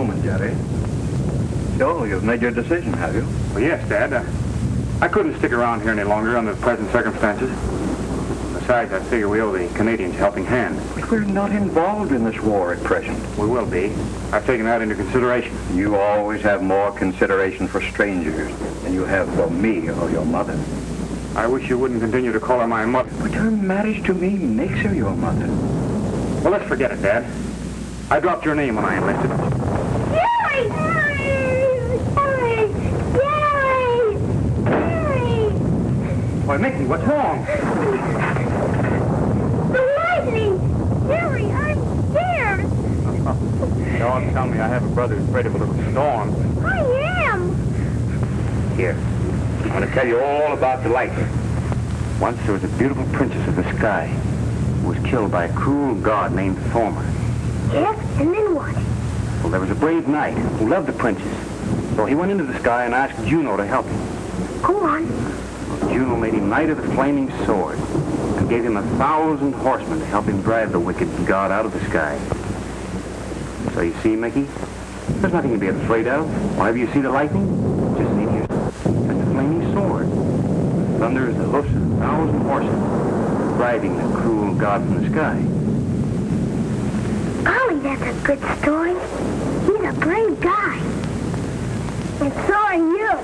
moment, Jerry. So, you've made your decision, have you? Well, yes, Dad. I couldn't stick around here any longer under the present circumstances. Besides, I figure we owe the Canadians a helping hand. But we're not involved in this war at present. We will be. I've taken that into consideration. You always have more consideration for strangers than you have for me or your mother. I wish you wouldn't continue to call her my mother. But her marriage to me makes her your mother. Well, let's forget it, Dad. I dropped your name when I enlisted. Jerry! Jerry! Jerry! Jerry! Why, Mickey, what's wrong? The lightning! Jerry, I'm scared! Don't tell me I have a brother who's afraid of a little storm. I am! Here, I'm going to tell you all about the lightning. Once there was a beautiful princess of the sky who was killed by a cruel god named Thormer. Yes, and then what? Well, there was a brave knight who loved the princess. So he went into the sky and asked Juno to help him. Go on. Well, Juno made him knight of the flaming sword and gave him 1,000 horsemen to help him drive the wicked god out of the sky. So you see, Mickey, there's nothing to be afraid of. Whenever you see the lightning, just see yourself as the flaming sword. Thunder is the hoofs of 1,000 horses driving the cruel god from the sky. Golly, that's a good story. He's a brave guy. And so are you.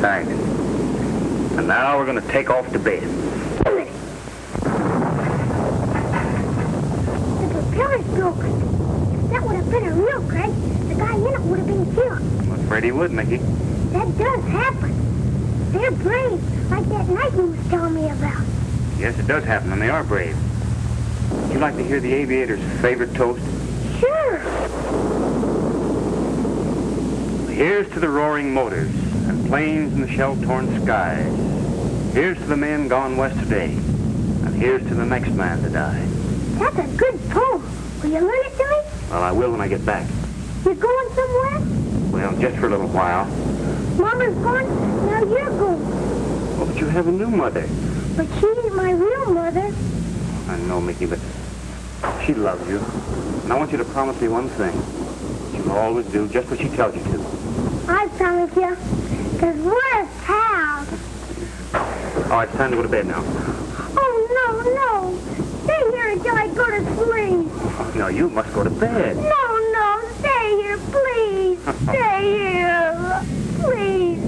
Thanks. And now we're going to take off to bed. Wait a minute. The propeller's broken. If that would have been a real crash, the guy in it would have been killed. I'm afraid he would, Mickey. That does happen. They're brave, like that knight you was telling me about. Yes, it does happen, and they are brave. Would you like to hear the aviator's favorite toast? Sure. Here's to the roaring motors and planes in the shell-torn skies. Here's to the men gone west today, and here's to the next man to die. That's a good poem. Will you learn it to me? Well, I will when I get back. You're going somewhere? Well, just for a little while. Mama's gone, now you're going. Oh, but you have a new mother. But she ain't my real mother. I know, Mickey, but she loves you. And I want you to promise me one thing. You'll always do just what she tells you to. I promise you, because we're pals. All right, it's time to go to bed now. Oh, no. Stay here until I go to sleep. No, you must go to bed. No, stay here, please. Stay here. Please.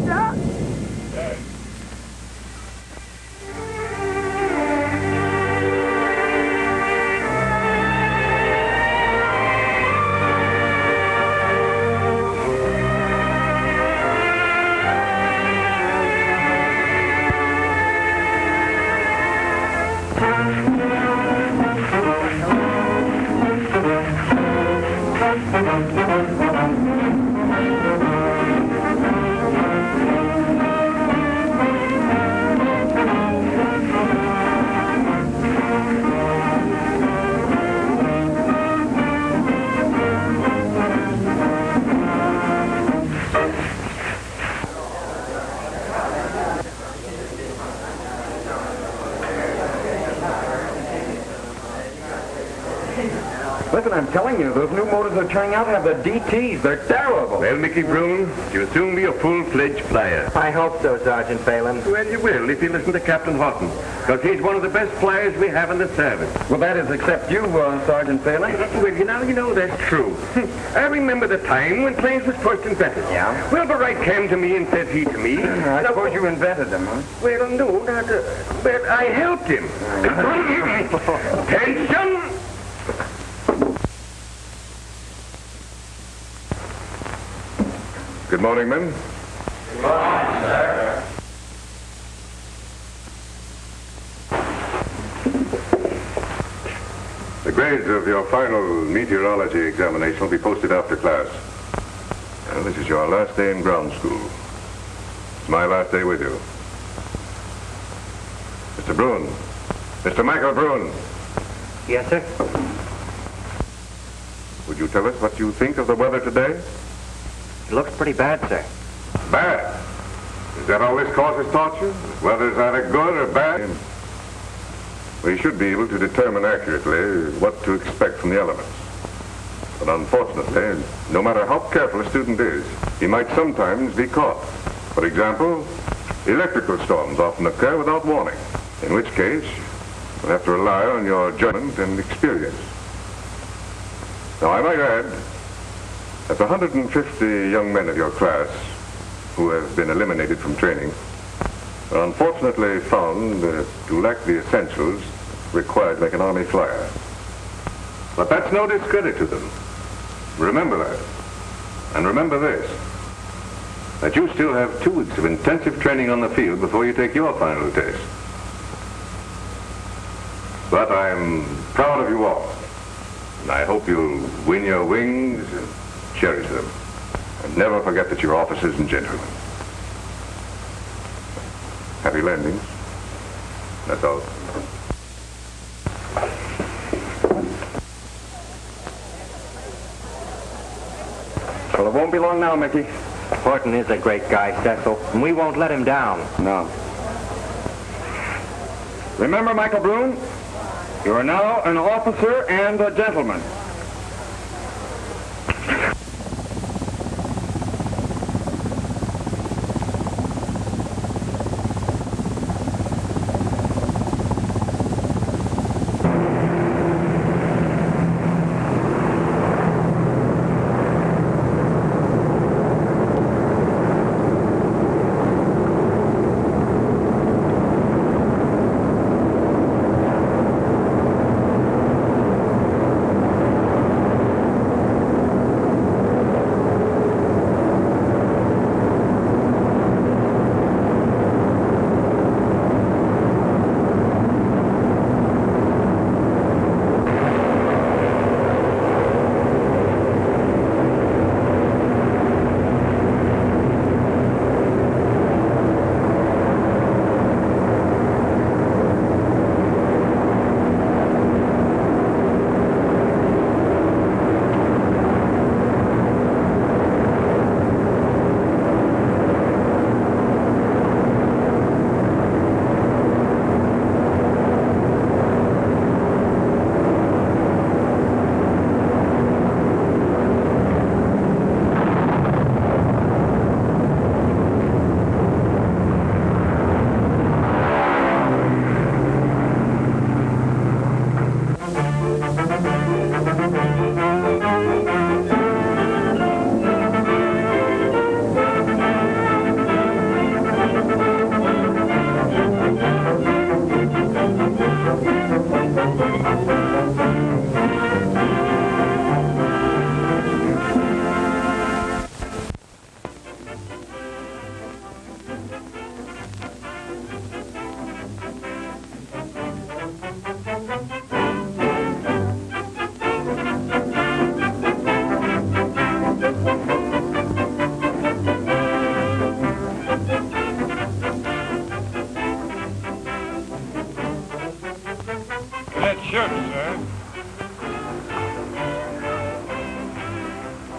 Listen, I'm telling you, those new motors they're turning out have the DTs. They're terrible. Well, Mickey Brune, you'll soon be a full-fledged flyer. I hope so, Sergeant Phelan. Well, you will if you listen to Captain Houghton, because he's one of the best flyers we have in the service. Well, that is except you, Sergeant Phelan. Well, you know, that's true. I remember the time when planes was first invented. Yeah? Well, the Wright came to me and said he to me. I suppose you invented them, huh? Well, no, not... but I helped him. Attention! Good morning, men. Good morning, sir. The grades of your final meteorology examination will be posted after class. Well, this is your last day in ground school. It's my last day with you. Mr. Brune. Mr. Michael Brune. Yes, sir? Would you tell us what you think of the weather today? It looks pretty bad, sir. Bad? Is that all this causes torture? Whether it's either good or bad? We should be able to determine accurately what to expect from the elements. But unfortunately, no matter how careful a student is, he might sometimes be caught. For example, electrical storms often occur without warning, in which case you'll have to rely on your judgment and experience. Now, I might add that the 150 young men of your class who have been eliminated from training are unfortunately found to lack the essentials required to make an Army flyer. But that's no discredit to them. Remember that. And remember this, that you still have 2 weeks of intensive training on the field before you take your final test. But I'm proud of you all. And I hope you'll win your wings and cherish them. And never forget that you're officers and gentlemen. Happy landings. That's all. Well, it won't be long now, Mickey. Paton is a great guy, Cecil, and we won't let him down. No. Remember, Michael Broom, you are now an officer and a gentleman.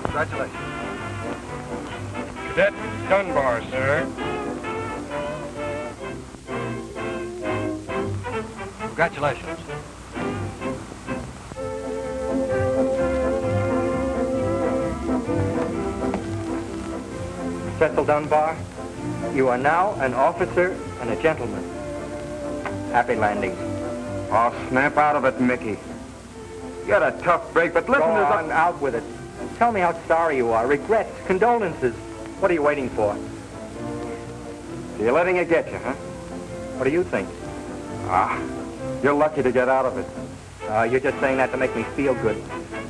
Congratulations. Cadet Dunbar, sir. Congratulations. Cecil Dunbar, you are now an officer and a gentleman. Happy landings. Oh, snap out of it, Mickey. You had a tough break, but listen, Go on, out with it. Tell me how sorry you are. Regrets, condolences. What are you waiting for? You're letting it get you, huh? What do you think? You're lucky to get out of it. You're just saying that to make me feel good.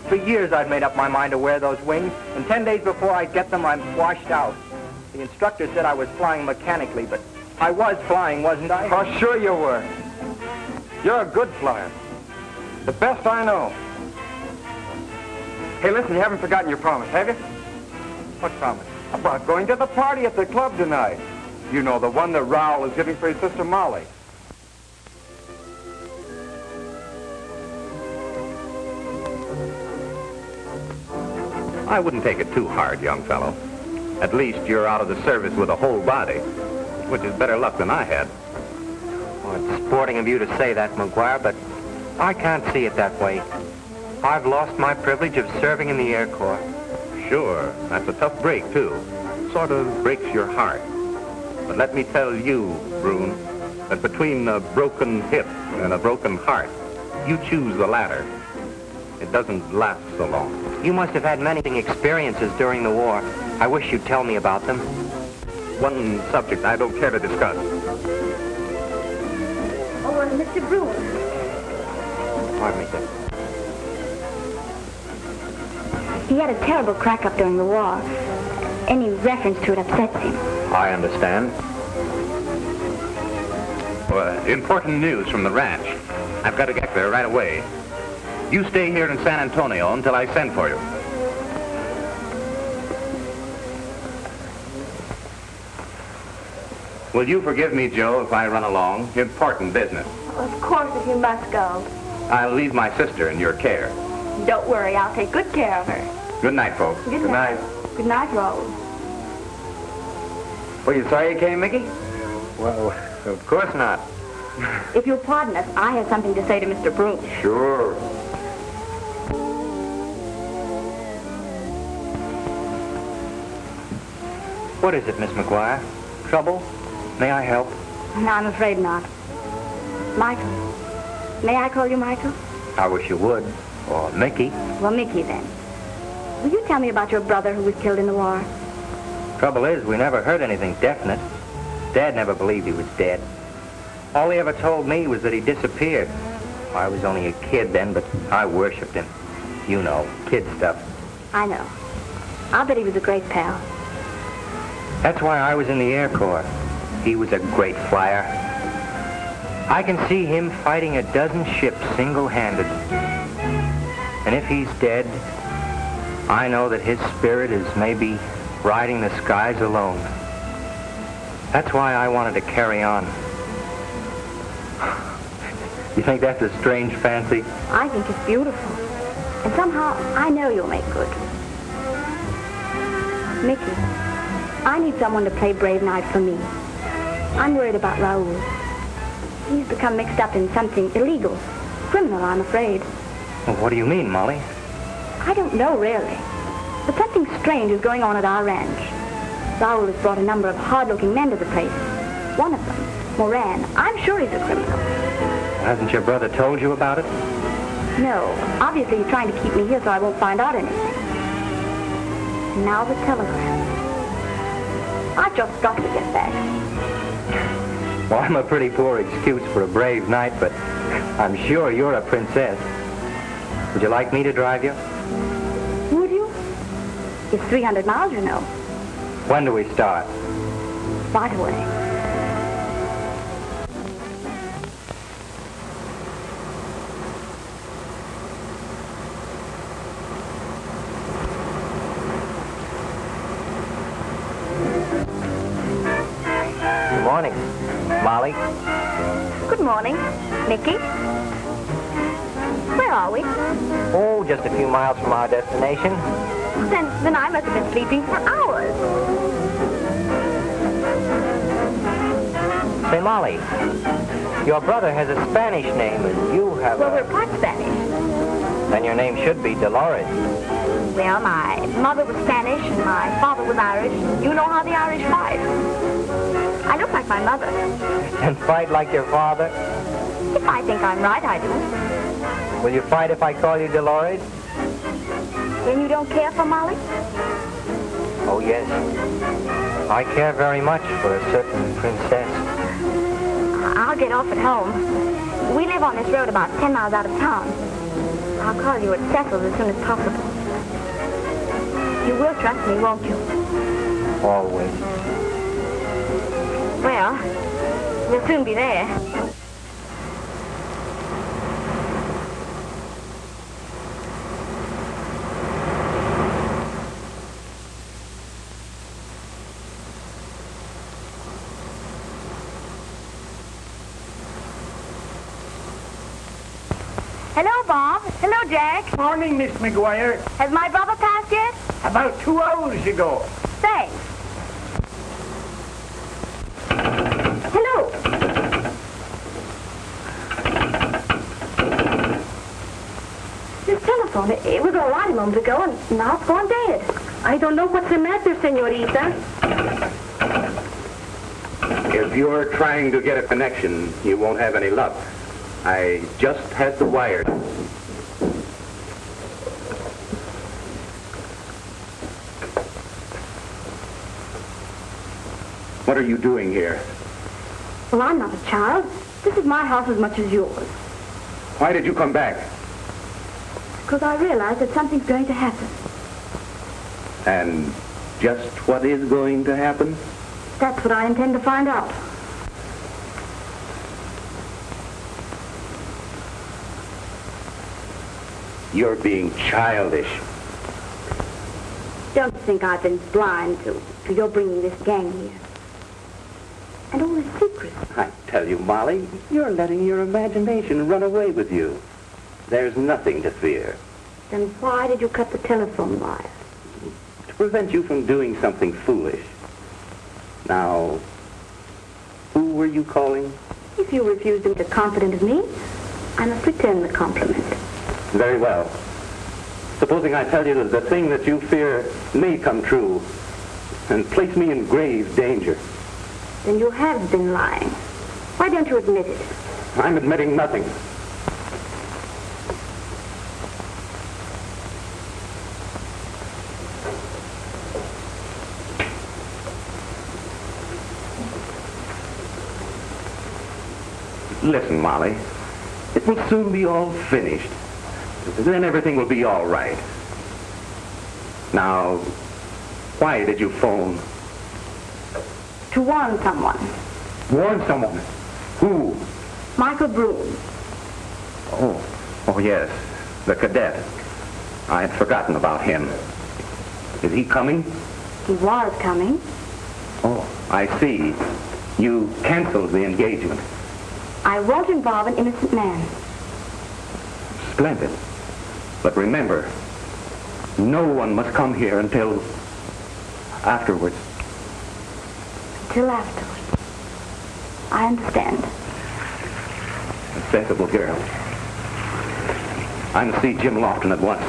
For years I've made up my mind to wear those wings, and 10 days before I get them, I'm washed out. The instructor said I was flying mechanically, but I was flying, wasn't I? Oh, sure you were. You're a good flyer. The best I know. Hey, listen, you haven't forgotten your promise, have you? What promise? About going to the party at the club tonight. You know, the one that Raoul is giving for his sister Molly. I wouldn't take it too hard, young fellow. At least you're out of the service with a whole body, which is better luck than I had. Well, it's sporting of you to say that, Maguire, but I can't see it that way. I've lost my privilege of serving in the Air Corps. Sure, that's a tough break, too. Sort of breaks your heart. But let me tell you, Brune, that between a broken hip and a broken heart, you choose the latter. It doesn't last so long. You must have had many experiences during the war. I wish you'd tell me about them. One subject I don't care to discuss. Oh, Mr. Brune. Pardon me, sir. He had a terrible crack-up during the war. Any reference to it upsets him. I understand. Well, important news from the ranch. I've got to get there right away. You stay here in San Antonio until I send for you. Will you forgive me, Joe, if I run along? Important business. Of course, if you must go. I'll leave my sister in your care. Don't worry, I'll take good care of her. Good night, folks. Good night. Good night, Rose. Well, you sorry you came, Mickey? Well, of course not. If you'll pardon us, I have something to say to Mr. Brune. Sure. What is it, Miss Maguire? Trouble? May I help? No, I'm afraid not. Michael. May I call you Michael? I wish you would. Or Mickey. Well, Mickey, then. Will you tell me about your brother who was killed in the war? Trouble is, we never heard anything definite. Dad never believed he was dead. All he ever told me was that he disappeared. I was only a kid then, but I worshipped him. You know, kid stuff. I know. I'll bet he was a great pal. That's why I was in the Air Corps. He was a great flyer. I can see him fighting a dozen ships single-handed. And if he's dead, I know that his spirit is maybe riding the skies alone. That's why I wanted to carry on. You think that's a strange fancy? I think it's beautiful. And somehow, I know you'll make good. Mickey, I need someone to play Brave Knight for me. I'm worried about Raoul. He's become mixed up in something illegal. Criminal, I'm afraid. Well, what do you mean, Molly? I don't know, really. But something strange is going on at our ranch. Raoul has brought a number of hard-looking men to the place. One of them, Moran, I'm sure he's a criminal. Hasn't your brother told you about it? No, obviously he's trying to keep me here so I won't find out anything. And now the telegram. I've just got to get back. Well, I'm a pretty poor excuse for a brave knight, but I'm sure you're a princess. Would you like me to drive you? Would you? It's 300 miles, you know. When do we start? Right away. Good morning, Molly. Good morning, Mickey. Where are we? Oh, just a few miles from our destination. Then I must have been sleeping for hours. Say, Molly, your brother has a Spanish name, and you have Well, we're part Spanish. Then your name should be Dolores. Well, my mother was Spanish and my father was Irish. You know how the Irish fight. I look like my mother. And fight like your father? If I think I'm right, I do. Will you fight if I call you Dolores? Then you don't care for Molly? Oh, yes. I care very much for a certain princess. I'll get off at home. We live on this road about 10 miles out of town. I'll call you at Cecil's as soon as possible. You will trust me, won't you? Always. Well, we'll soon be there. Hello, Bob. Hello, Jack. Morning, Miss Maguire. Has my brother passed yet? About 2 hours ago. Thanks. Hello. This telephone. telephone. It was all right a moment ago, and now it's gone dead. I don't know what's the matter, senorita. If you're trying to get a connection, you won't have any luck. I just had the wire. What are you doing here? Well, I'm not a child. This is my house as much as yours. Why did you come back? Because I realized that something's going to happen. And just what is going to happen? That's what I intend to find out. You're being childish. Don't think I've been blind to your bringing this gang here. And all this secret. I tell you, Molly, you're letting your imagination run away with you. There's nothing to fear. Then why did you cut the telephone wire? To prevent you from doing something foolish. Now, who were you calling? If you refuse to be confident of me, I must return the compliment. Very well. Supposing I tell you that the thing that you fear may come true and place me in grave danger. Then you have been lying. Why don't you admit it? I'm admitting nothing. Listen, Molly. It will soon be all finished. Then everything will be all right. Now, why did you phone? To warn someone. Warn someone? Who? Michael Broom. Oh yes, the cadet. I had forgotten about him. Is he coming? He was coming. Oh, I see. You canceled the engagement. I won't involve an innocent man. Splendid. But remember, no one must come here until afterwards. Till afterwards. I understand. A sensible girl. I must see Jim Lofton at once.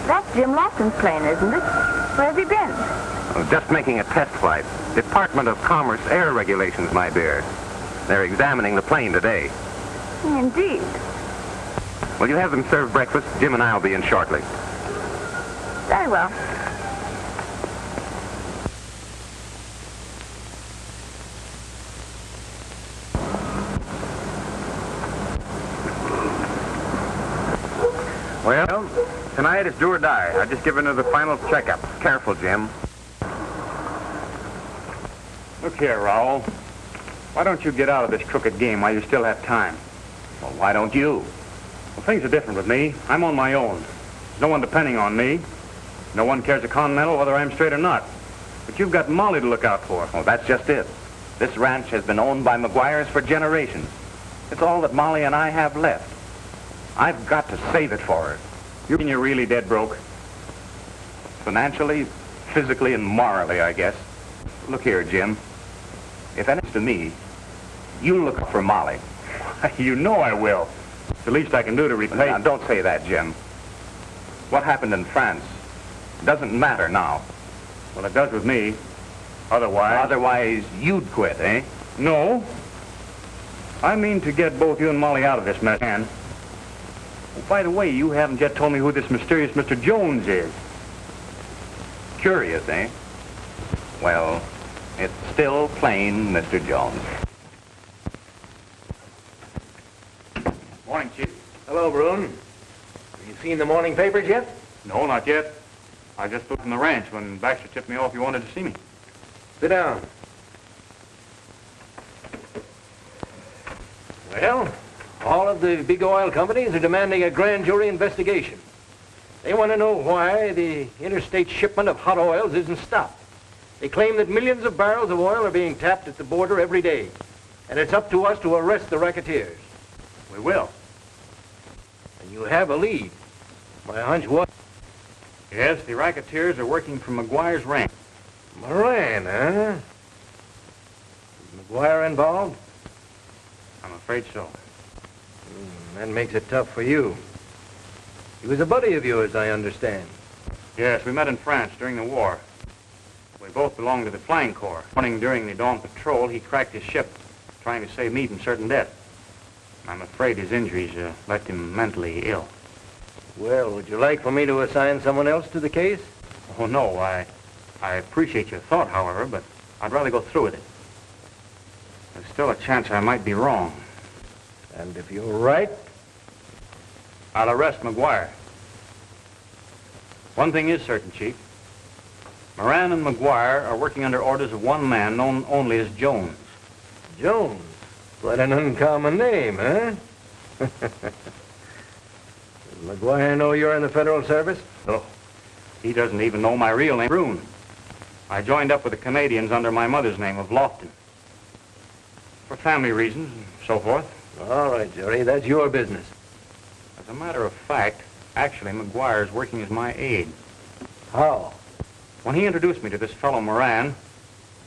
That's Jim Lofton's plane, isn't it? Where's he been? Just making a test flight. Department of Commerce Air Regulations, my dear. They're examining the plane today. Indeed. Will you have them serve breakfast? Jim and I will be in shortly. Very well. Well, tonight it's do or die. I've just given her the final checkup. Careful, Jim. Look here, Raoul. Why don't you get out of this crooked game while you still have time? Well, why don't you? Well, things are different with me. I'm on my own. There's no one depending on me. No one cares a continental whether I'm straight or not. But you've got Molly to look out for. Oh, that's just it. This ranch has been owned by Maguires for generations. It's all that Molly and I have left. I've got to save it for her. You mean you're really dead broke? Financially, physically, and morally, I guess. Look here, Jim. If anything's to me, you look for Molly. You know I will. It's the least I can do to repay. Now, don't say that, Jim. What happened in France doesn't matter now. Well, it does with me. Otherwise, you'd quit, eh? No. I mean to get both you and Molly out of this mess. And, oh, by the way, you haven't yet told me who this mysterious Mr. Jones is. Curious, eh? Well, it's still plain Mr. Jones. Morning, Chief. Hello, Broom. Have you seen the morning papers yet? No, not yet. I just looked from the ranch when Baxter tipped me off you wanted to see me. Sit down. Well, all of the big oil companies are demanding a grand jury investigation. They want to know why the interstate shipment of hot oils isn't stopped. They claim that millions of barrels of oil are being tapped at the border every day, and it's up to us to arrest the racketeers. We will. You have a lead. My hunch was... Yes, the racketeers are working from Maguire's ranch. Moran, huh? Is Maguire involved? I'm afraid so. That makes it tough for you. He was a buddy of yours, I understand. Yes, we met in France during the war. We both belonged to the Flying Corps. Running during the dawn patrol, he cracked his ship, trying to save me from certain death. I'm afraid his injuries left him mentally ill. Well, would you like for me to assign someone else to the case? Oh, no, I appreciate your thought, however, but I'd rather go through with it. There's still a chance I might be wrong. And if you're right? I'll arrest Maguire. One thing is certain, Chief. Moran and Maguire are working under orders of one man known only as Jones. Jones? Quite an uncommon name, huh? Does Maguire know you're in the Federal Service? No. He doesn't even know my real name, Brune. I joined up with the Canadians under my mother's name of Lofton. For family reasons and so forth. All right, Jerry, that's your business. As a matter of fact, actually, Maguire's working as my aide. How? When he introduced me to this fellow Moran,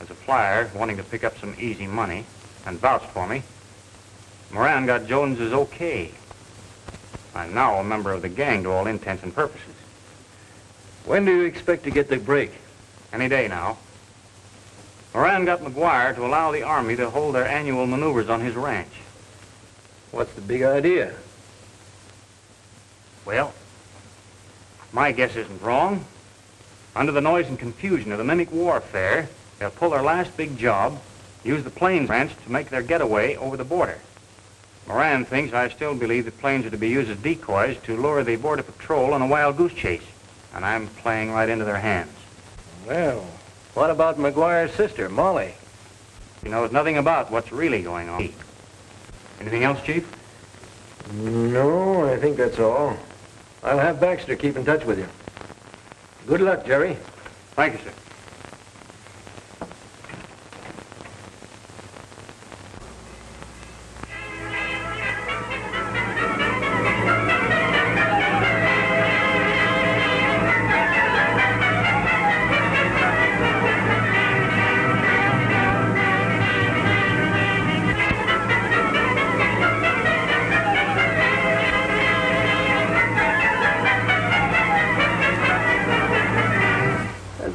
as a flyer wanting to pick up some easy money, and vouched for me, Moran got Jones's okay. I'm now a member of the gang to all intents and purposes. When do you expect to get the break? Any day now. Moran got Maguire to allow the Army to hold their annual maneuvers on his ranch. What's the big idea? Well, my guess isn't wrong. Under the noise and confusion of the mimic warfare, they'll pull their last big job, use the planes ranch to make their getaway over the border. Moran thinks I still believe the planes are to be used as decoys to lure the border patrol on a wild goose chase, and I'm playing right into their hands. Well, what about Maguire's sister, Molly? She knows nothing about what's really going on. Anything else, Chief? No, I think that's all. I'll have Baxter keep in touch with you. Good luck, Jerry. Thank you, sir.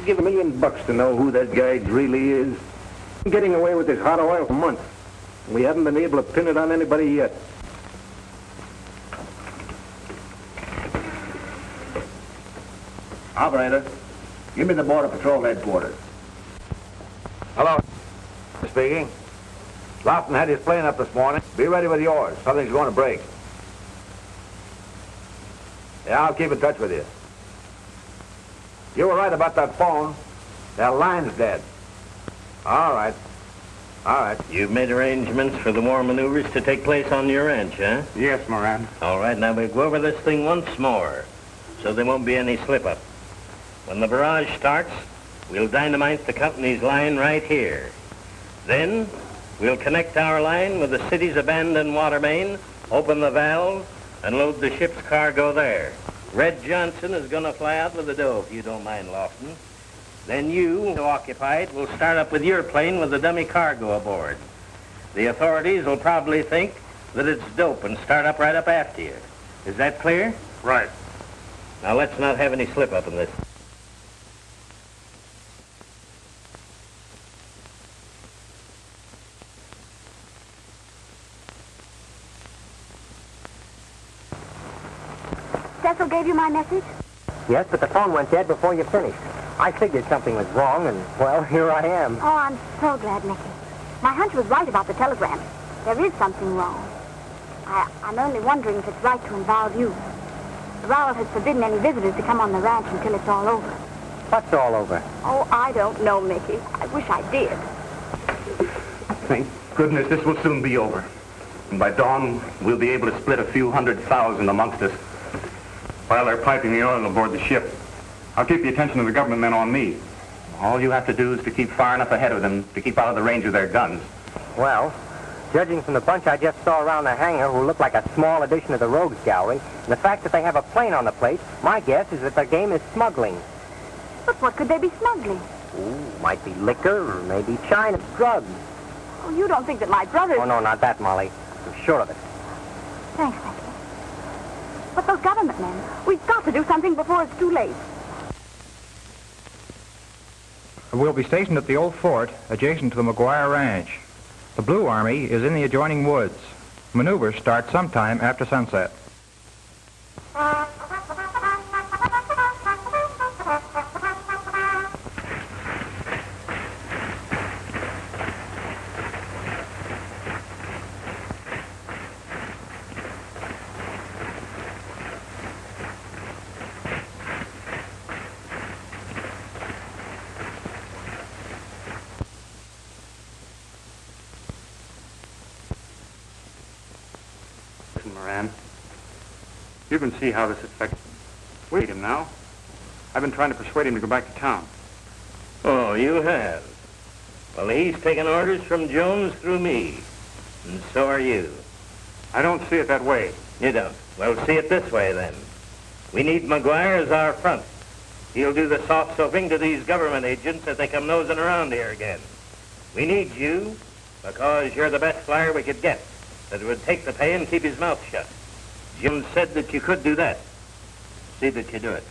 Give $1 million to know who that guy really is. Getting away with this hot oil for months. We haven't been able to pin it on anybody yet. Operator, give me the Border Patrol headquarters. Hello. Speaking. Lofton had his plane up this morning. Be ready with yours. Something's going to break. Yeah, I'll keep in touch with you. You were right about that phone. That line's dead. All right. All right. You've made arrangements for the war maneuvers to take place on your ranch, huh? Yes, Moran. All right, now we'll go over this thing once more, so there won't be any slip-up. When the barrage starts, we'll dynamite the company's line right here. Then, we'll connect our line with the city's abandoned water main, open the valve, and load the ship's cargo there. Red Johnson is going to fly out with the dough, if you don't mind, Lofton. Then you, to occupy it, will start up with your plane with the dummy cargo aboard. The authorities will probably think that it's dope and start up right up after you. Is that clear? Right. Now let's not have any slip-up in this. Cecil gave you my message? Yes, but the phone went dead before you finished. I figured something was wrong, and, well, here I am. Oh, I'm so glad, Mickey. My hunch was right about the telegram. There is something wrong. I'm only wondering if it's right to involve you. The Rowell has forbidden any visitors to come on the ranch until it's all over. What's all over? Oh, I don't know, Mickey. I wish I did. Thank goodness this will soon be over. And by dawn, we'll be able to split a few 100,000 amongst us. While they're piping the oil aboard the ship, I'll keep the attention of the government men on me. All you have to do is to keep far enough ahead of them to keep out of the range of their guns. Well, Judging from the bunch I just saw around the hangar who look like a small addition to the rogues gallery, and the fact that they have a plane on the plate, my guess is that their game is smuggling. But what could they be smuggling? Ooh, might be liquor, or maybe China, drugs. Oh, you don't think that my brothers... Oh, no, not that, Molly. I'm sure of it. Thanks, Becky. But those government men, we've got to do something before it's too late. We'll be stationed at the old fort adjacent to the Maguire Ranch. The Blue Army is in the adjoining woods. Maneuvers start sometime after sunset. Moran. You can see how this affects... Wait him now. I've been trying to persuade him to go back to town. Oh, you have? Well, he's taken orders from Jones through me. And so are you. I don't see it that way. You don't? Well, see it this way, then. We need Maguire as our front. He'll do the soft soaping to these government agents as they come nosing around here again. We need you because you're the best flyer we could get. That would take the pay and keep his mouth shut. Jim said that you could do that. See that you do it.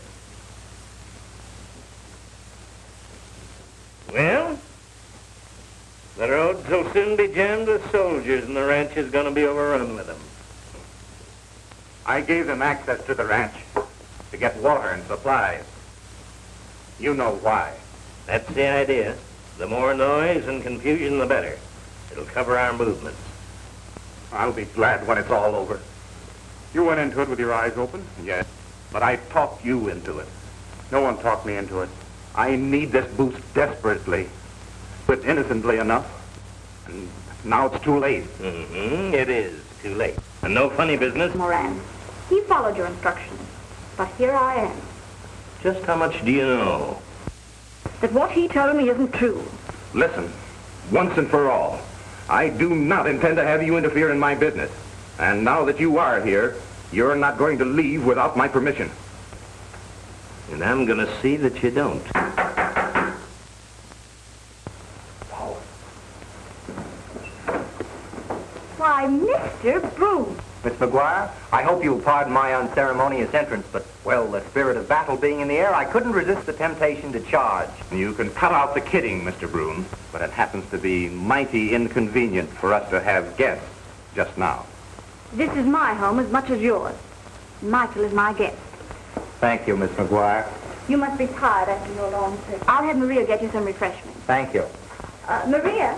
Well, the roads will soon be jammed with soldiers, and the ranch is going to be overrun with them. I gave them access to the ranch to get water and supplies. You know why. That's the idea. The more noise and confusion, the better. It'll cover our movements. I'll be glad when it's all over. You went into it with your eyes open? Yes, but I talked you into it. No one talked me into it. I need this boost desperately, but innocently enough. And now it's too late. Mm-hmm, it is too late. And no funny business. Moran, he followed your instructions, but here I am. Just how much do you know? That what he told me isn't true. Listen, once and for all, I do not intend to have you interfere in my business. And now that you are here, you're not going to leave without my permission. And I'm going to see that you don't. Why, Mr. Broom. Miss Maguire, I hope you'll pardon my unceremonious entrance, but, well, the spirit of battle being in the air, I couldn't resist the temptation to charge. You can cut out the kidding, Mr. Broom, but it happens to be mighty inconvenient for us to have guests just now. This is my home as much as yours. Michael is my guest. Thank you, Miss Maguire. You must be tired after your long trip. I'll have Maria get you some refreshments. Thank you. Maria?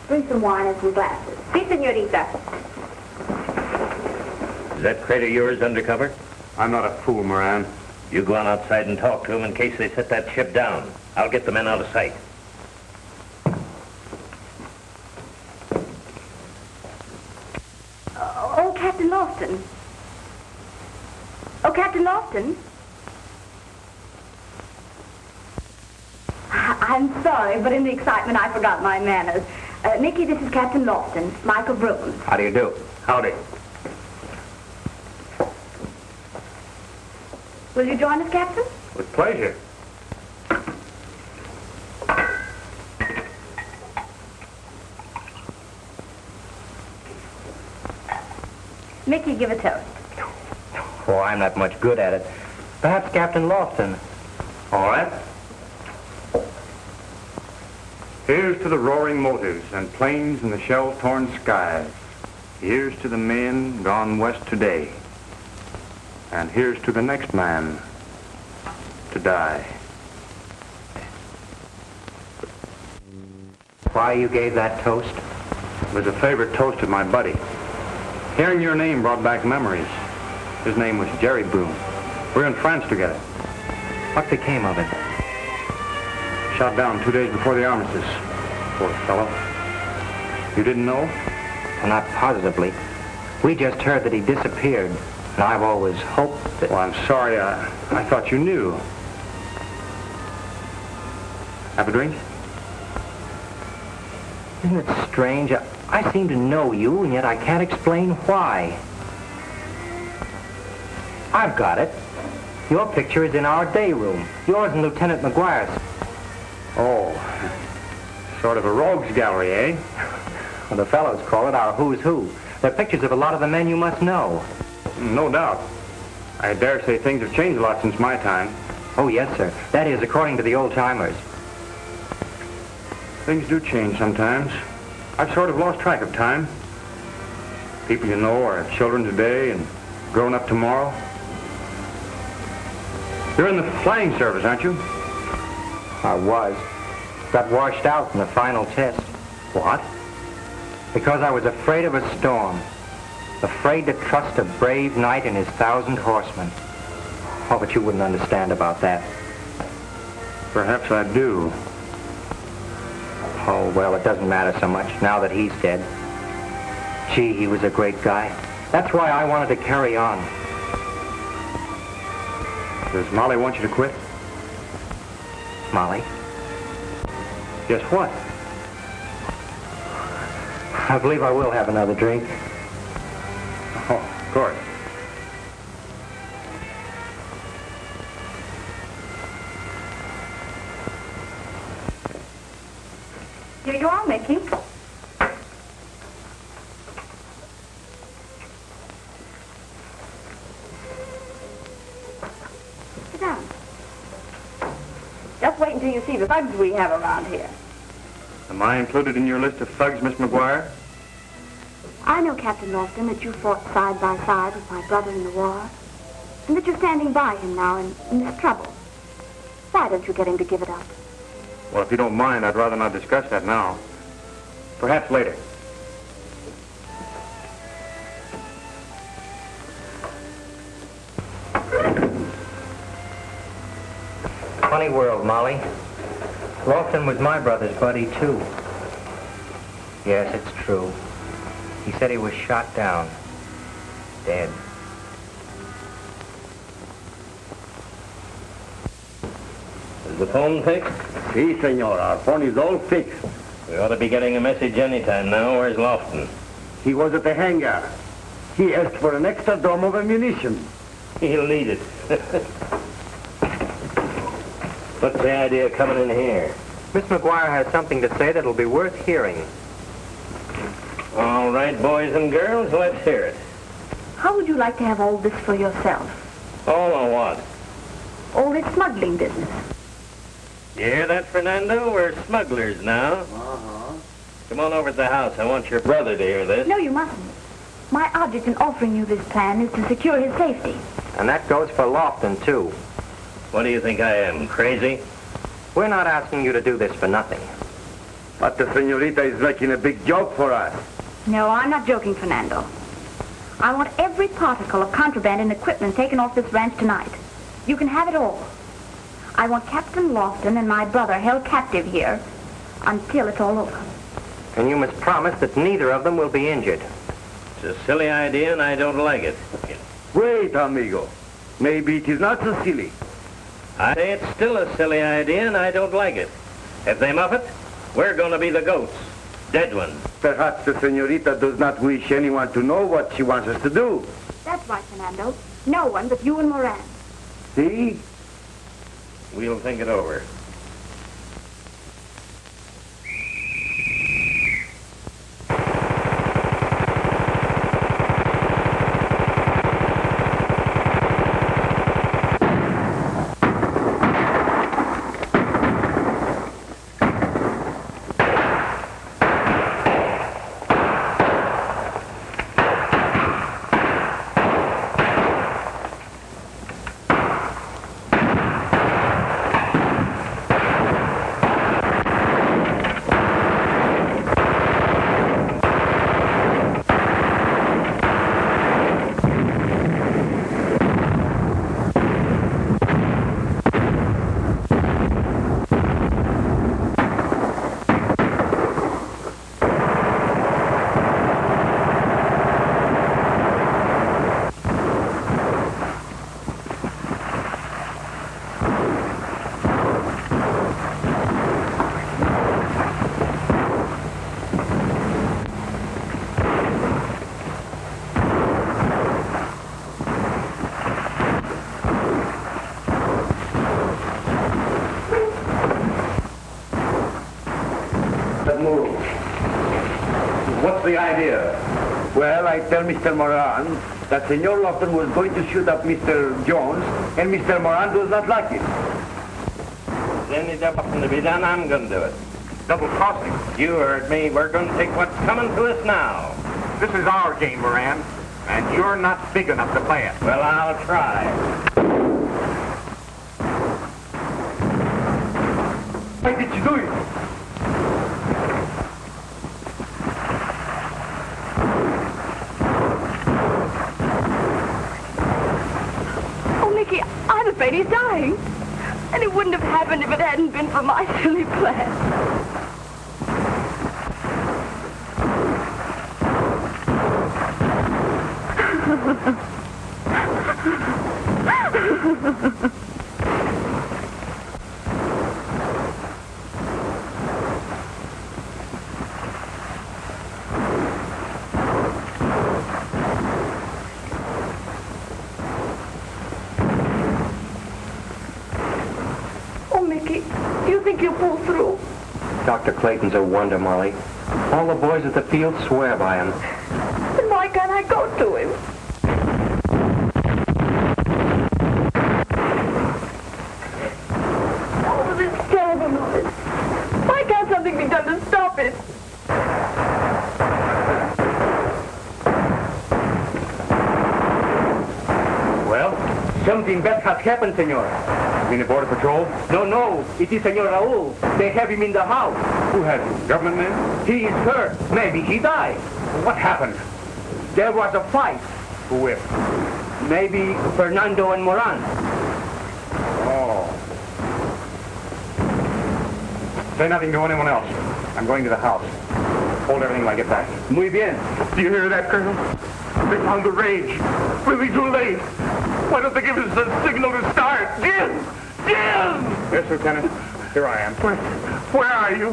Bring some wine and some glasses. Si, senorita. Is that crate of yours undercover? I'm not a fool, Moran. You go on outside and talk to them in case they set that ship down. I'll get the men out of sight. Oh, Captain Lawson. Oh, Captain Lawson. I'm sorry, but in the excitement I forgot my manners. Nicky, this is Captain Lawson, Michael Broom. How do you do? Howdy. Will you join us, Captain? With pleasure. Mickey, give a toast. Oh, I'm not much good at it. Perhaps Captain Lawson. All right. Here's to the roaring motors and planes in the shell-torn skies. Here's to the men gone west today. And here's to the next man to die. Why you gave that toast? It was a favorite toast of my buddy. Hearing your name brought back memories. His name was Jerry Broom. We're in France together. What became of him? Shot down 2 days before the armistice. Poor fellow. You didn't know? Well, not positively. We just heard that he disappeared, and I've always hoped that... Well, I'm sorry. I thought you knew. Have a drink? Isn't it strange? I seem to know you, and yet I can't explain why. I've got it. Your picture is in our day room. Yours and Lieutenant Maguire's. Oh, sort of a rogues gallery, eh? Well, the fellows call it our who's who. They're pictures of a lot of the men you must know. No doubt. I dare say things have changed a lot since my time. Oh, yes, sir. That is, according to the old-timers. Things do change sometimes. I've sort of lost track of time. People you know are children today and grown up tomorrow. You're in the flying service, aren't you? I was. Got washed out in the final test. What? Because I was afraid of a storm. Afraid to trust a brave knight and his 1,000 horsemen. Oh, but you wouldn't understand about that. Perhaps I do. Oh, well, it doesn't matter so much now that he's dead. Gee, he was a great guy. That's why I wanted to carry on. Does Molly want you to quit? Molly? Guess what? I believe I will have another drink. Oh, of course. Here you are, Mickey. Sit down. Just wait until you see the thugs we have around here. Am I included in your list of thugs, Miss Maguire? I know, Captain Lofton, that you fought side by side with my brother in the war, and that you're standing by him now in this trouble. Why don't you get him to give it up? Well, if you don't mind, I'd rather not discuss that now. Perhaps later. Funny world, Molly. Lofton was my brother's buddy, too. Yes, it's true. He said he was shot down. Dead. Is the phone fixed? Si, senor. Our phone is all fixed. We ought to be getting a message anytime now. Where's Lofton? He was at the hangar. He asked for an extra dome of ammunition. He'll need it. What's the idea of coming in here? Miss Maguire has something to say that'll be worth hearing. All right, boys and girls, let's hear it. How would you like to have all this for yourself? All of what? All this smuggling business. You hear that, Fernando? We're smugglers now. Uh-huh. Come on over to the house. I want your brother to hear this. No, you mustn't. My object in offering you this plan is to secure his safety. And that goes for Lofton, too. What do you think I am, crazy? We're not asking you to do this for nothing. But the senorita is making a big job for us. No, I'm not joking, Fernando. I want every particle of contraband and equipment taken off this ranch tonight. You can have it all. I want Captain Lofton and my brother held captive here until it's all over. And you must promise that neither of them will be injured. It's a silly idea, and I don't like it. Wait, amigo. Maybe it is not so silly. I say it's still a silly idea, and I don't like it. If they muff it, we're going to be the goats. Dead ones. Perhaps the senorita does not wish anyone to know what she wants us to do. That's right, Fernando. No one but you and Moran. See? We'll think it over. What's the idea? Well, I tell Mr. Moran that Senor Lofton was going to shoot up Mr. Jones, and Mr. Moran does not like it. If there's any double to be done, I'm going to do it. Double crossing. You heard me. We're going to take what's coming to us now. This is our game, Moran, and you're not big enough to play it. Well, I'll try. Why did you do it? Oh, Mickey, I'm afraid he's dying. And it wouldn't have happened if it hadn't been for my silly plan. Oh, Mickey, do you think you'll pull through? Dr. Clayton's a wonder, Molly. All the boys at the field swear by him. Then why can't I go to him? Oh, this terrible noise. Why can't something be done to stop it? Well, something bad has happened, Senor. You mean the Border Patrol? No, it is Senor Raul. They have him in the house. Who has him? Government men? He is hurt. Maybe he died. What happened? There was a fight. Who with? Maybe Fernando and Moran. Oh. Say nothing to anyone else. I'm going to the house. Hold everything when I get back. Muy bien. Do you hear that, Colonel? They found the range. We'll be too late. Why don't they give us a signal to start? Jim! Yes, Lieutenant. Here I am. Where are you?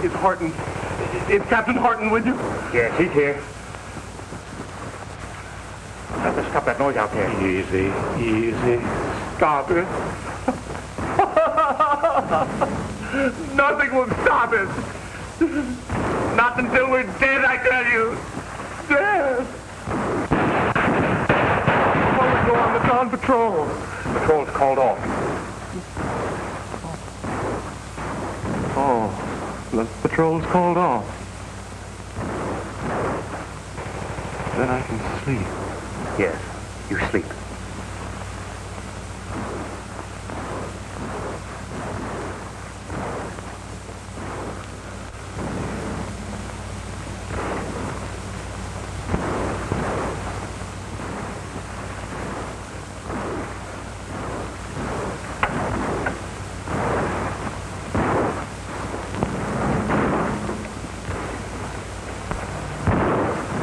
Is Horton... Is Captain Horton with you? Yes, he's here. Have to stop that noise out there. Easy. Stop it. Nothing will stop us. Not until we're dead, I tell you. Dead. While we go on the dawn patrol. Patrol's called off. Oh, the patrol's called off. Then I can sleep. Yes, you sleep.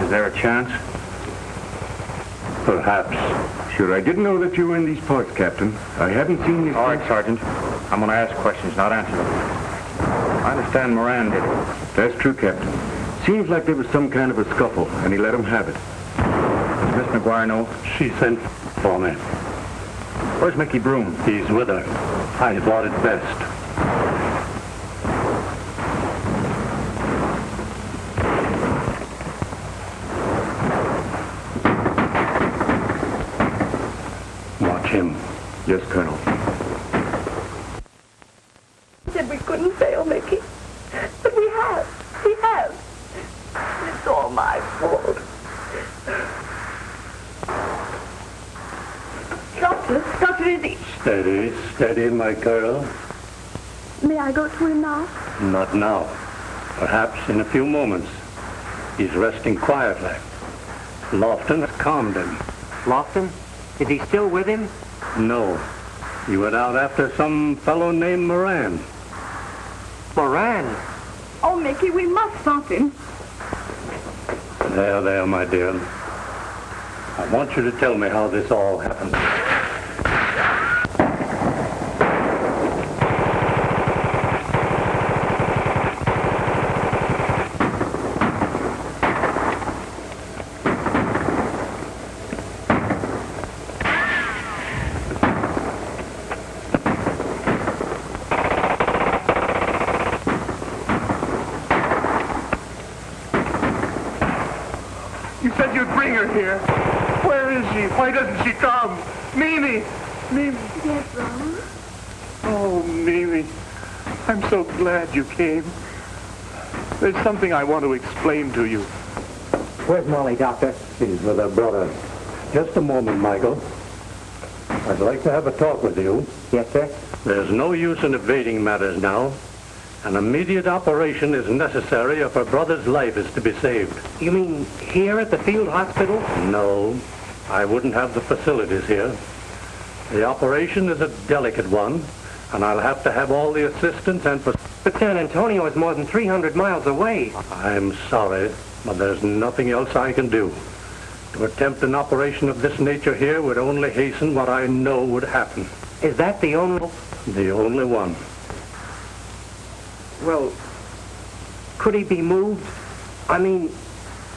Is there a chance? Perhaps. Sure, I didn't know that you were in these parts, Captain. I hadn't seen you. All right, Sergeant. I'm going to ask questions, not answer them. I understand Moran did it. That's true, Captain. Seems like there was some kind of a scuffle, and he let him have it. Does Miss Maguire know? She sent for me. Where's Mickey Broom? He's with her. I thought it best. Him. Yes, Colonel. We said we couldn't fail, Mickey. But we have. We have. It's all my fault. Doctor, is he? Steady, my girl. May I go to him now? Not now. Perhaps in a few moments. He's resting quietly. Lofton has calmed him. Lofton? Is he still with him? No. He went out after some fellow named Moran. Moran? Oh, Mickey, we must stop him. There, my dear. I want you to tell me how this all happened. here. Where is she? Why doesn't she come? Mimi! Mimi! Yes, Ron? Oh, Mimi. I'm so glad you came. There's something I want to explain to you. Where's Molly, Doctor? She's with her brother. Just a moment, Michael. I'd like to have a talk with you. Yes, sir? There's no use in evading matters now. An immediate operation is necessary if her brother's life is to be saved. You mean here at the field hospital? No, I wouldn't have the facilities here. The operation is a delicate one, and I'll have to have all the assistance and... But San Antonio is more than 300 miles away. I'm sorry, but there's nothing else I can do. To attempt an operation of this nature here would only hasten what I know would happen. Is that the only... The only one. Well, could he be moved? I mean,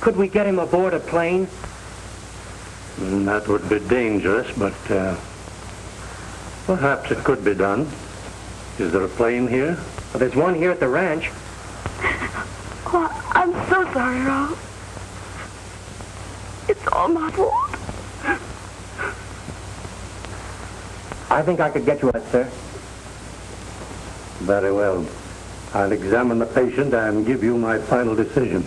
could we get him aboard a plane? That would be dangerous, but perhaps it could be done. Is there a plane here? Well, there's one here at the ranch. Oh, I'm so sorry, Ron. It's all my fault. I think I could get you it, sir. Very well. I'll examine the patient and give you my final decision.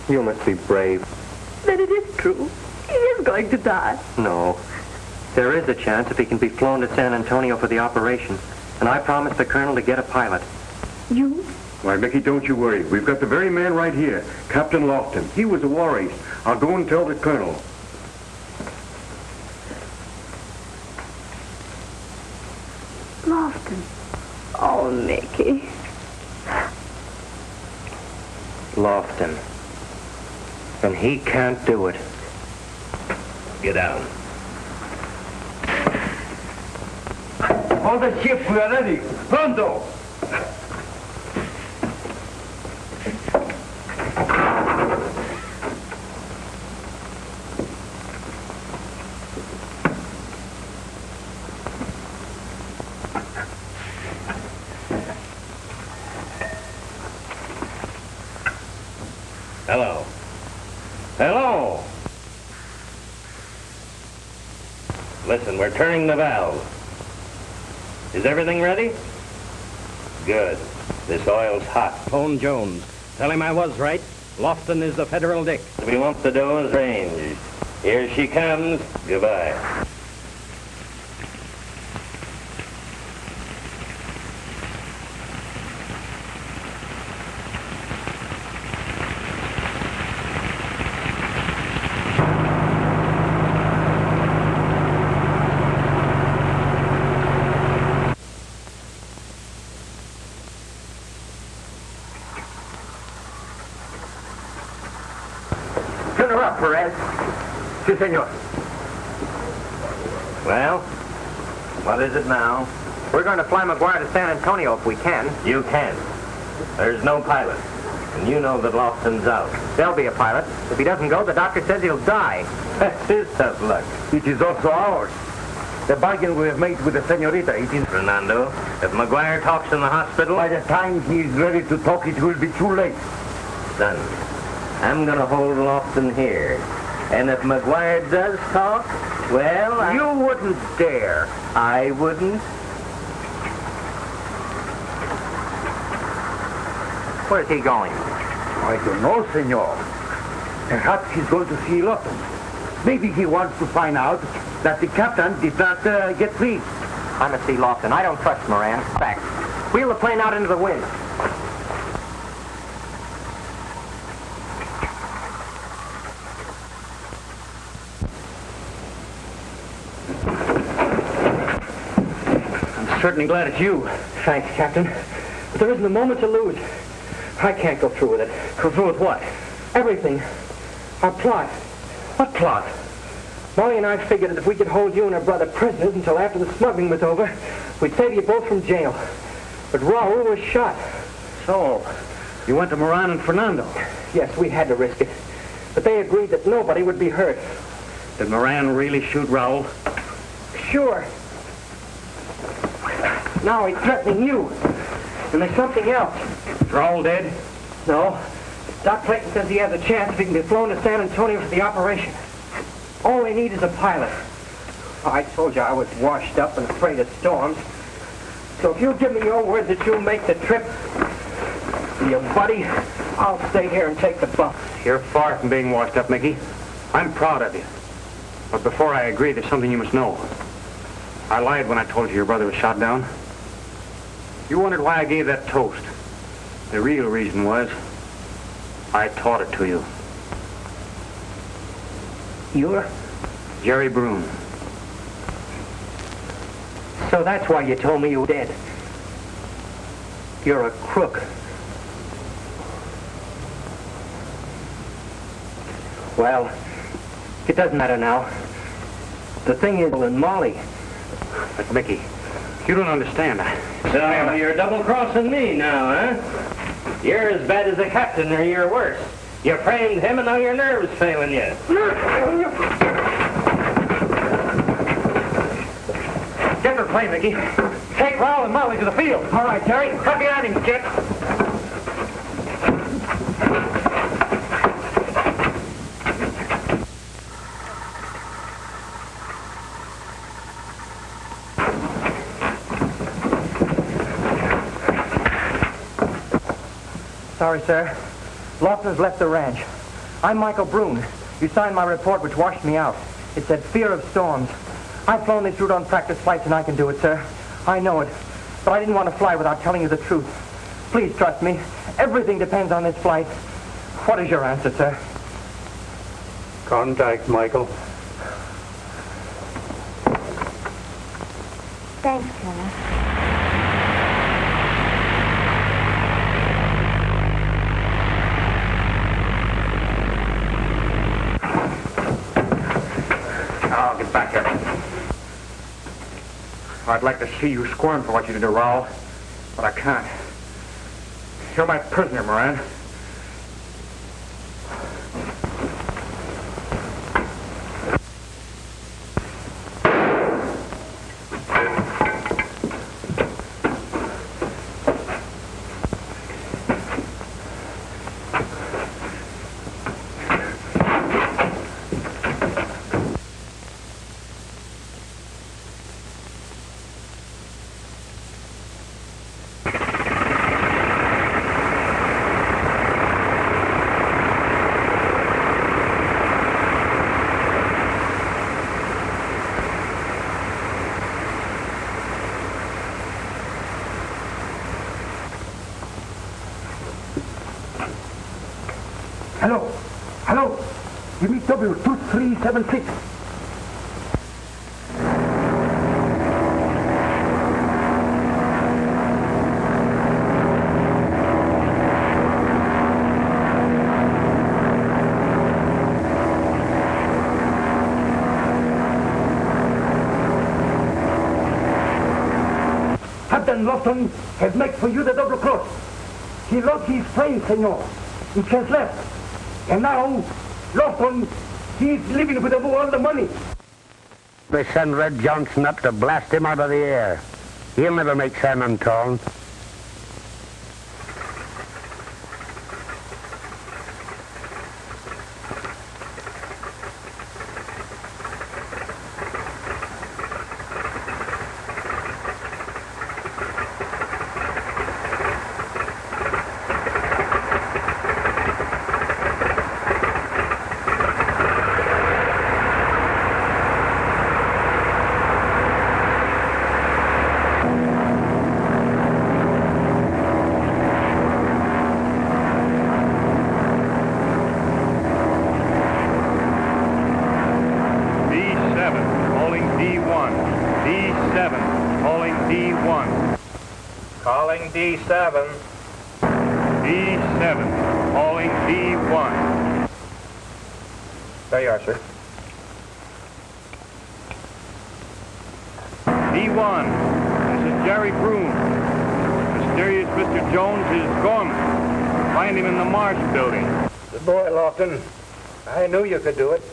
You must be brave. Then it is true. He is going to die. No. There is a chance if he can be flown to San Antonio for the operation. And I promised the colonel to get a pilot. You? Why, Mickey, don't you worry. We've got the very man right here, Captain Lofton. He was a war ace. I'll go and tell the colonel. Lofton. Oh, Mickey. Lofton. And he can't do it. Get down. On the ship, we are ready. Pronto! Hello. Hello! Listen, we're turning the valve. Is everything ready? Good. This oil's hot. Phone Jones. Tell him I was right. Lofton is the federal dick. We want the dough range. Here she comes. Goodbye. Turn her up, Perez. Si, senor. Well, what is it now? We're going to fly Maguire to San Antonio if we can. You can. There's no pilot. And you know that Lofton's out. There'll be a pilot. If he doesn't go, the doctor says he'll die. That's his tough luck. It is also ours. The bargain we have made with the senorita, it is... Fernando, if Maguire talks in the hospital... By the time he is ready to talk, it will be too late. Son, I'm going to hold Lofton here. And if Maguire does talk, well, You wouldn't dare. I wouldn't. Where's he going? I don't know, senor. Perhaps he's going to see Lofton. Maybe he wants to find out that the captain did not get free. I must see Lofton. I don't trust Moran. Back. Wheel the plane out into the wind. I'm certainly glad it's you. Thanks, Captain. But there isn't a moment to lose. I can't go through with it. Go through with what? Everything. Our plot. What plot? Molly and I figured that if we could hold you and her brother prisoners until after the smuggling was over, we'd save you both from jail. But Raul was shot. So, you went to Moran and Fernando? Yes, we had to risk it. But they agreed that nobody would be hurt. Did Moran really shoot Raul? Sure. Now he's threatening you. And there's something else. Is Raul dead? No. Doc Clayton says he has a chance if he can be flown to San Antonio for the operation. All they need is a pilot. I told you I was washed up and afraid of storms. So if you'll give me your word that you'll make the trip, you buddy, I'll stay here and take the bump. You're far from being washed up, Mickey. I'm proud of you. But before I agree, there's something you must know. I lied when I told you your brother was shot down. You wondered why I gave that toast. The real reason was I taught it to you. You're? Jerry Broom. So that's why you told me you were dead. You're a crook. Well, it doesn't matter now. The thing is, and Molly. But Mickey, you don't understand. So you're double-crossing me now, huh? You're as bad as the captain, or you're worse. You framed him, and now your nerves failing you. Get in the plane, Mickey. Take Raul and Molly to the field. All right, Terry. Cut behind him, kid. Sorry, sir. Lofton's left the ranch. I'm Michael Brune. You signed my report, which washed me out. It said fear of storms. I've flown this route on practice flights, and I can do it, sir. I know it. But I didn't want to fly without telling you the truth. Please trust me. Everything depends on this flight. What is your answer, sir? Contact, Michael. Thanks, Colonel. Oh, get back here. I'd like to see you squirm for what you did to Raul, but I can't. You're my prisoner, Moran. Hello? Hello? Give me W2376. Captain Lofton has made for you the double cross. He lost his friend, senor. He has left. And now, Lofton, he's living with all the money. They send Red Johnson up to blast him out of the air. He'll never make San Antone. Calling D7. B7, calling B1. There you are, sir. B1, this is Jerry Broom. Mysterious Mr. Jones is Gorman. Find him in the Marsh building. Good boy, Lofton. I knew you could do it.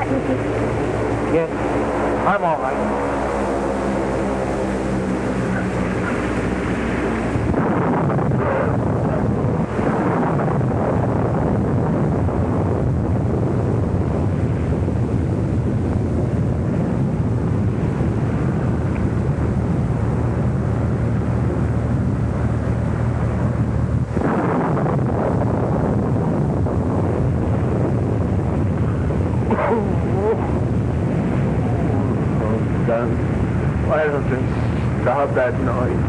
right, Mickey? Yes, I'm all right. Why don't they stop that noise?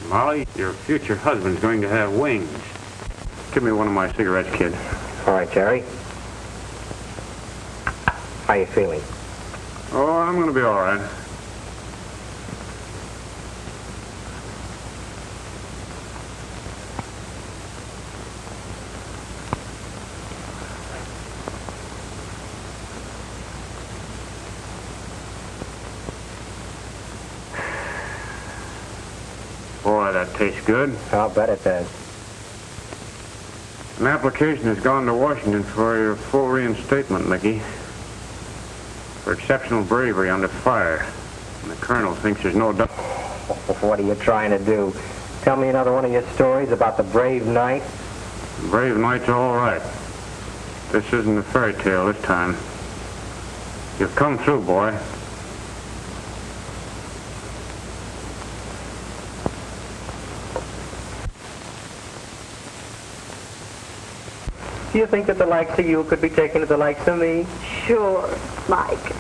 Molly, your future husband's going to have wings. Give me one of my cigarettes, kid. All right, Jerry. How you feeling? Oh, I'm going to be all right. Boy, that tastes good. I'll bet it does. An application has gone to Washington for your full reinstatement, Mickey. For exceptional bravery under fire. And the colonel thinks there's no doubt. What are you trying to do? Tell me another one of your stories about the brave knight? The brave knight's all right. This isn't a fairy tale this time. You've come through, boy. Do you think that the likes of you could be taken to the likes of me? Sure, Mike.